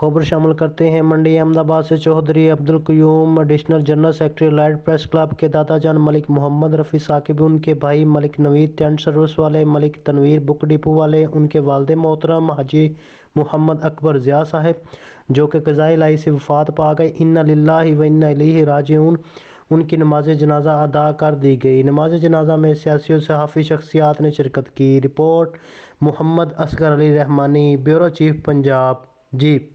खबर शामिल करते हैं। मंडी अहमदाबाद से Chaudhary Abdul Qayyum additional general secretary light press club के दादाजान मलिक मोहम्मद रफ़ी साकिब, उनके भाई मलिक नवीद टेंट सर्विस वाले, मलिक तनवीर बुक डिपो वाले, उनके वालिद मोहतरम हाजी मोहम्मद अकबर ज़िया साहब जो कि क़ज़ाए इलाही से वफ़ात पा गए। इन्ना लिल्लाहि व इन्ना इलैहि राजिऊन। उनकी नमाज जनाजा अदा कर दी गई। नमाज जनाजा में सियासी और सहाफ़ी शख्सियात ने शिरकत की। Report Mohammad Asghar Ali Rahmani, bureau chief Punjab. जी।